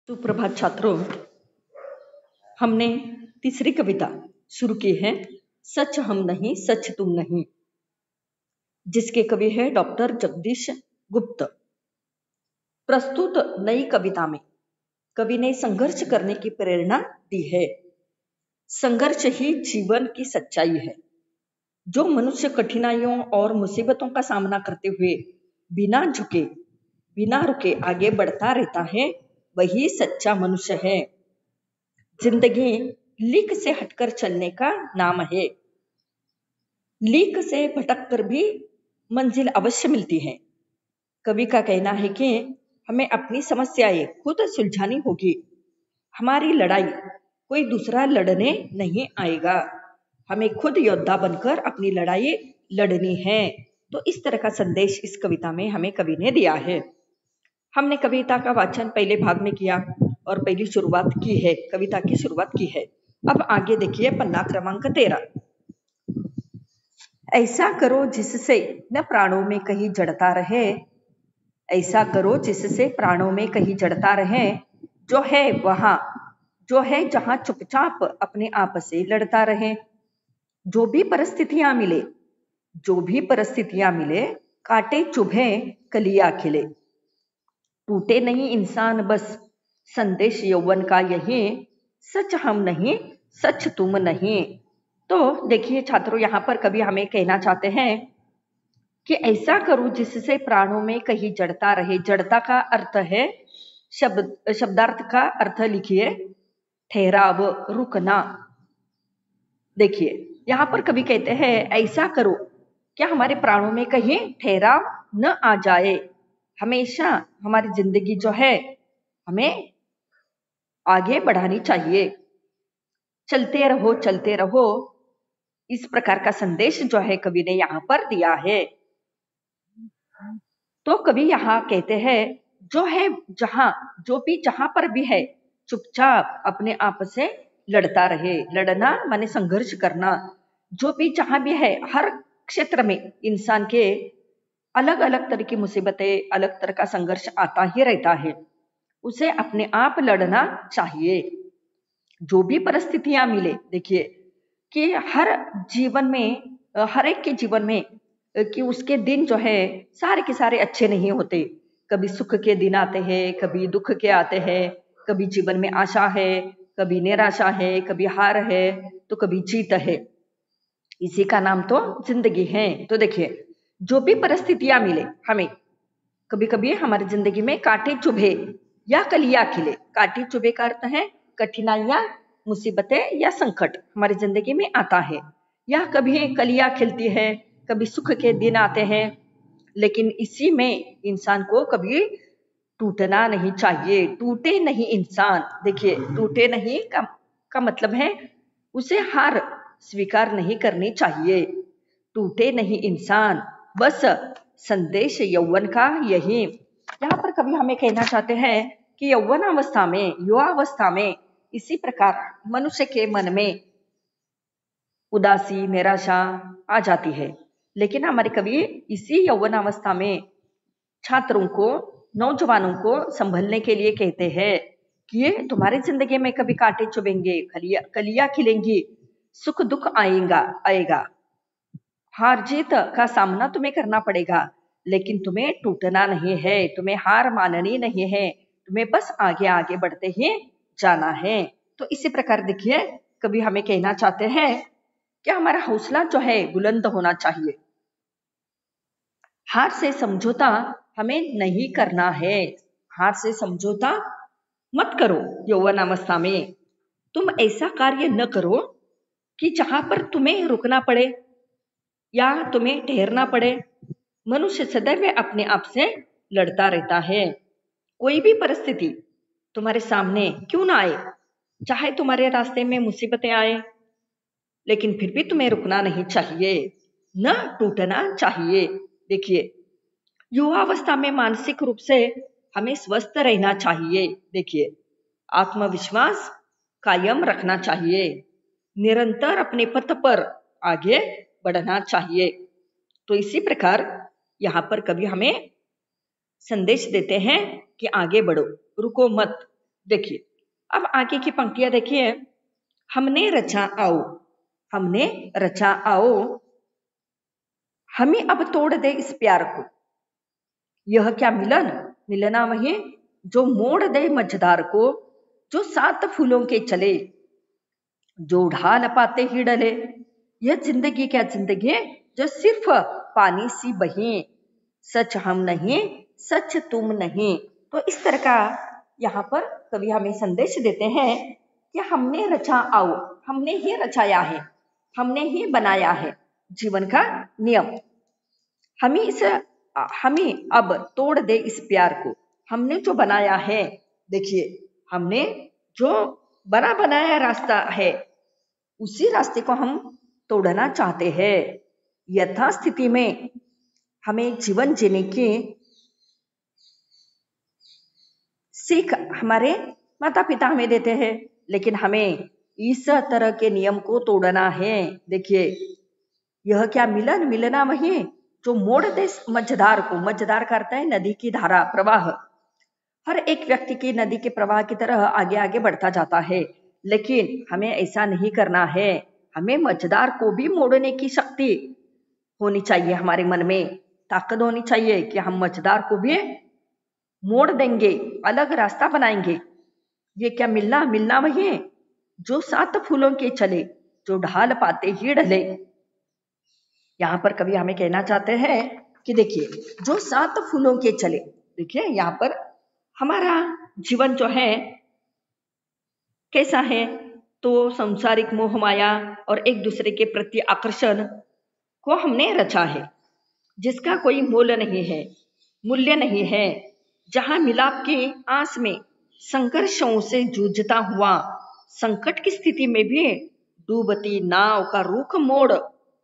सुप्रभात छात्रों, हमने तीसरी कविता शुरू की है। सच हम नहीं सच तुम नहीं, जिसके कवि है डॉक्टर जगदीश गुप्त। प्रस्तुत नई कविता में कवि ने संघर्ष करने की प्रेरणा दी है। संघर्ष ही जीवन की सच्चाई है। जो मनुष्य कठिनाइयों और मुसीबतों का सामना करते हुए बिना झुके बिना रुके आगे बढ़ता रहता है, वही सच्चा मनुष्य है। जिंदगी लीक से हटकर चलने का नाम है। लीक से भटक कर भी मंजिल अवश्य मिलती है। कवि का कहना है कि हमें अपनी समस्याएं खुद सुलझानी होगी। हमारी लड़ाई कोई दूसरा लड़ने नहीं आएगा। हमें खुद योद्धा बनकर अपनी लड़ाई लड़नी है। तो इस तरह का संदेश इस कविता में हमें कवि ने दिया है। हमने कविता का वाचन पहले भाग में किया और पहली शुरुआत की है, कविता की शुरुआत की है। अब आगे देखिए पन्ना क्रमांक 13। ऐसा करो जिससे न प्राणों में कहीं जड़ता रहे, ऐसा करो जिससे प्राणों में कहीं जड़ता रहे, जो है जहां चुपचाप अपने आप से लड़ता रहे। जो भी परिस्थितियां मिले, कांटे चुभे कलियां खिले। टूटे नहीं इंसान बस संदेश यौवन का यही, सच हम नहीं सच तुम नहीं। तो देखिए छात्रों, यहाँ पर कवि हमें कहना चाहते हैं कि ऐसा करो जिससे प्राणों में कहीं जड़ता रहे। जड़ता का अर्थ है, शब्दार्थ का अर्थ लिखिए, ठहराव, रुकना। देखिए यहाँ पर कवि कहते हैं ऐसा करो, क्या हमारे प्राणों में कहीं ठहराव न आ जाए। हमेशा हमारी जिंदगी जो है हमें आगे बढ़ानी चाहिए। चलते रहो, इस प्रकार का संदेश जो है कवि ने यहाँ पर दिया है। तो कवि यहाँ कहते हैं जहां पर भी है, चुपचाप अपने आप से लड़ता रहे। लड़ना माने संघर्ष करना। जो भी जहां भी है, हर क्षेत्र में इंसान के अलग अलग तरह की मुसीबतें, अलग तरह का संघर्ष आता ही रहता है। उसे अपने आप लड़ना चाहिए। जो भी परिस्थितियां मिले, देखिए कि हर एक के जीवन में कि उसके दिन जो है सारे के सारे अच्छे नहीं होते। कभी सुख के दिन आते हैं, कभी दुख के आते हैं, कभी जीवन में आशा है, कभी निराशा है, कभी हार है, तो कभी जीत है। इसी का नाम तो जिंदगी है। तो देखिए जो भी परिस्थितियां मिले हमें, कभी कभी हमारी जिंदगी में कांटे चुभे या कलियां खिले। कांटे चुभे का अर्थ है कठिनाइयां, मुसीबतें या संकट हमारी जिंदगी में आता है, या कभी कलियां खिलती है, कभी सुख के दिन आते हैं। लेकिन इसी में इंसान को कभी टूटना नहीं चाहिए। टूटे नहीं इंसान। देखिए टूटे नहीं का मतलब है उसे हार स्वीकार नहीं करनी चाहिए। टूटे नहीं इंसान बस संदेश यौवन का यही। यहाँ पर कभी हमें कहना चाहते हैं कि यौवन अवस्था में, युवा अवस्था में इसी प्रकार मनुष्य के मन में उदासी, निराशा आ जाती है। लेकिन हमारे कवि इसी यौवन अवस्था में छात्रों को, नौजवानों को संभलने के लिए कहते हैं कि ये तुम्हारी जिंदगी में कभी कांटे चुभेंगे, कलियां खिलेंगी, सुख दुख आएगा, हार जीत का सामना तुम्हें करना पड़ेगा, लेकिन तुम्हें टूटना नहीं है, तुम्हें हार माननी नहीं है, तुम्हें बस आगे आगे बढ़ते ही जाना है। तो इसी प्रकार देखिए कभी हमें कहना चाहते हैं कि हमारा हौसला जो है बुलंद होना चाहिए। हार से समझौता हमें नहीं करना है। हार से समझौता मत करो। यौवनावस्था में तुम ऐसा कार्य न करो कि जहां पर तुम्हें रुकना पड़े या तुम्हें ठहरना पड़े। मनुष्य सदैव अपने आप से लड़ता रहता है। कोई भी परिस्थिति तुम्हारे सामने क्यों ना आए, चाहे तुम्हारे रास्ते में मुसीबतें आए, लेकिन फिर भी तुम्हें रुकना नहीं चाहिए, न टूटना चाहिए। देखिए युवावस्था में मानसिक रूप से हमें स्वस्थ रहना चाहिए। देखिए आत्मविश्वास कायम रखना चाहिए, निरंतर अपने पथ पर आगे बढ़ना चाहिए। तो इसी प्रकार यहाँ पर कभी हमें संदेश देते हैं कि आगे बढ़ो, रुको मत। देखिए अब आगे की पंक्तियां देखिए, हमने रचा आओ, हमने रचा आओ, हमें अब तोड़ दे इस प्यार को। यह क्या मिलन, मिलना वही जो मोड़ दे मझधार को, जो 7 फूलों के चले, जो ढाल पाते ही डले। यह जिंदगी क्या जिंदगी है जो सिर्फ पानी सी बहे, सच हम नहीं सच तुम नहीं। तो इस तरह का यहाँ पर कवि हमें संदेश देते हैं कि हमने रचा आओ, हमने ही रचाया है, हमने ही बनाया है जीवन का नियम। हमें अब तोड़ दे इस प्यार को। हमने जो बनाया है, देखिए हमने जो बना बनाया रास्ता है, उसी रास्ते को हम तोड़ना चाहते हैं। यथास्थिति में हमें जीवन जीने की सीख हमारे माता पिता हमें देते हैं, लेकिन हमें इस तरह के नियम को तोड़ना है। देखिए यह क्या मिलन, मिलना वही जो मोड़ दे मझधार को। मझधार करता है नदी की धारा, प्रवाह। हर एक व्यक्ति की नदी के प्रवाह की तरह आगे आगे बढ़ता जाता है, लेकिन हमें ऐसा नहीं करना है। हमें मझधार को भी मोड़ने की शक्ति होनी चाहिए, हमारे मन में ताकत होनी चाहिए कि हम मझधार को भी मोड़ देंगे, अलग रास्ता बनाएंगे। ये क्या मिलना, मिलना वही है जो 7 फूलों के चले, जो ढाल पाते ही ढले। यहाँ पर कवि हमें कहना चाहते हैं कि देखिए जो 7 फूलों के चले, देखिए यहाँ पर हमारा जीवन जो है कैसा है, तो संसारिक मोह माया और एक दूसरे के प्रति आकर्षण को हमने रचा है, जिसका कोई मोल नहीं है, मूल्य नहीं है। जहां मिलाप के आस में संघर्षों से जूझता हुआ, संकट की स्थिति में भी डूबती नाव का रुख मोड़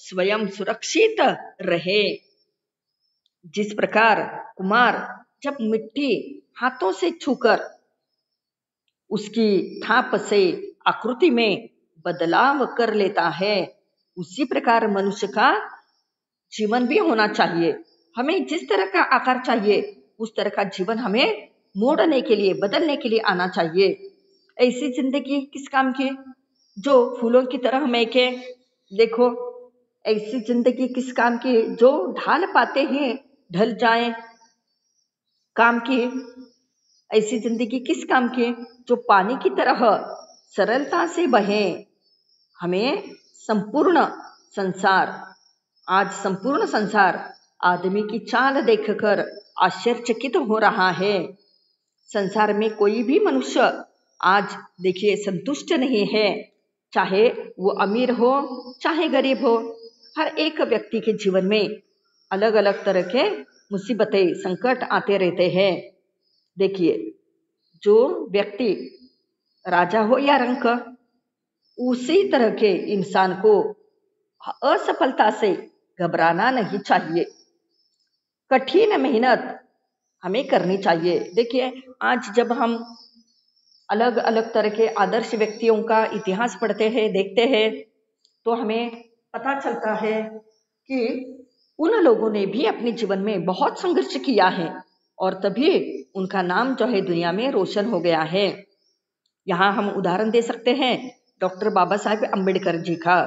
स्वयं सुरक्षित रहे। जिस प्रकार कुम्हार जब मिट्टी हाथों से छूकर उसकी थाप से आकृति में बदलाव कर लेता है, उसी प्रकार मनुष्य का जीवन भी होना चाहिए। हमें जिस तरह का आकार चाहिए, उस तरह का जीवन हमें मोड़ने के लिए, बदलने के लिए आना चाहिए। ऐसी जिंदगी किस काम की जो फूलों की तरह महके। देखो ऐसी जिंदगी किस काम की जो ढाल पाते ही ढल जाए, काम की। ऐसी जिंदगी किस काम की जो पानी की तरह सरलता से बहे। हमें संपूर्ण संसार, आज संपूर्ण संसार आदमी की चाल देखकर आश्चर्यचकित हो रहा है। संसार में कोई भी मनुष्य आज देखिए संतुष्ट नहीं है, चाहे वो अमीर हो चाहे गरीब हो। हर एक व्यक्ति के जीवन में अलग अलग तरह के मुसीबतें, संकट आते रहते हैं। देखिए जो व्यक्ति राजा हो या रंक, उसी तरह के इंसान को असफलता से घबराना नहीं चाहिए। कठिन मेहनत हमें करनी चाहिए। देखिए आज जब हम अलग अलग तरह के आदर्श व्यक्तियों का इतिहास पढ़ते हैं, देखते हैं, तो हमें पता चलता है कि उन लोगों ने भी अपने जीवन में बहुत संघर्ष किया है और तभी उनका नाम जो है दुनिया में रोशन हो गया है। यहाँ हम उदाहरण दे सकते हैं डॉक्टर बाबा साहेब अम्बेडकर जी का।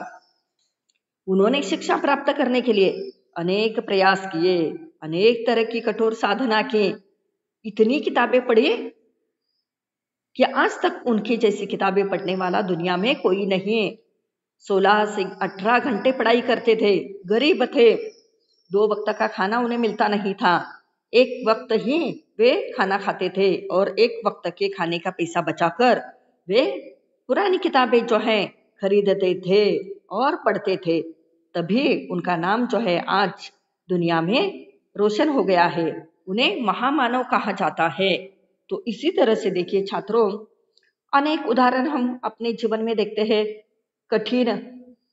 उन्होंने शिक्षा प्राप्त करने के लिए अनेक प्रयास किए, अनेक तरह की कठोर साधना की, इतनी किताबें पढ़ी कि आज तक उनकी जैसी किताबें पढ़ने वाला दुनिया में कोई नहीं। 16 से 18 घंटे पढ़ाई करते थे, गरीब थे, 2 वक्त का खाना उन्हें मिलता नहीं था, एक वक्त ही वे खाना खाते थे और एक वक्त के खाने का पैसा बचाकर वे पुरानी किताबें जो है खरीदते थे और पढ़ते थे। तभी उनका नाम जो है आज दुनिया में रोशन हो गया है, उन्हें महामानव कहा जाता है। तो इसी तरह से देखिए छात्रों, अनेक उदाहरण हम अपने जीवन में देखते हैं। कठिन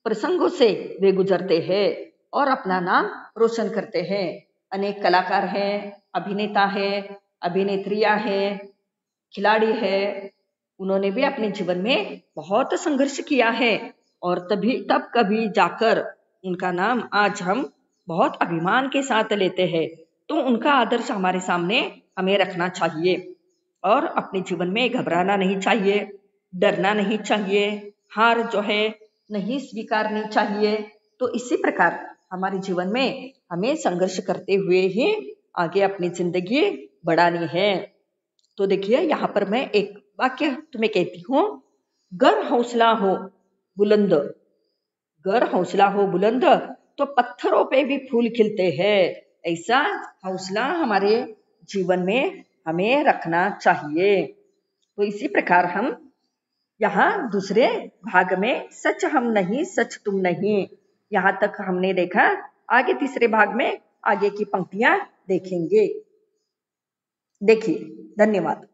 प्रसंगों से वे गुजरते हैं और अपना नाम रोशन करते हैं। अनेक कलाकार हैं, अभिनेता हैं, अभिनेत्रियां हैं, खिलाड़ी हैं, उन्होंने भी अपने जीवन में बहुत संघर्ष किया है और तब कभी जाकर उनका नाम आज हम बहुत अभिमान के साथ लेते हैं। तो उनका आदर्श हमारे सामने हमें रखना चाहिए। और अपने जीवन में घबराना नहीं चाहिए, डरना नहीं चाहिए, हार जो है नहीं स्वीकारनी चाहिए। तो इसी प्रकार हमारे जीवन में हमें संघर्ष करते हुए ही आगे अपनी जिंदगी बढ़ानी है। तो देखिए यहाँ पर मैं एक वाक्य तुम्हें कहती हूँ, गर हौसला हो बुलंद, गर हौसला हो बुलंद तो पत्थरों पे भी फूल खिलते हैं। ऐसा हौसला हमारे जीवन में हमें रखना चाहिए। तो इसी प्रकार हम यहाँ दूसरे भाग में सच हम नहीं सच तुम नहीं, यहाँ तक हमने देखा। आगे तीसरे भाग में आगे की पंक्तियां देखेंगे। देखिए, धन्यवाद।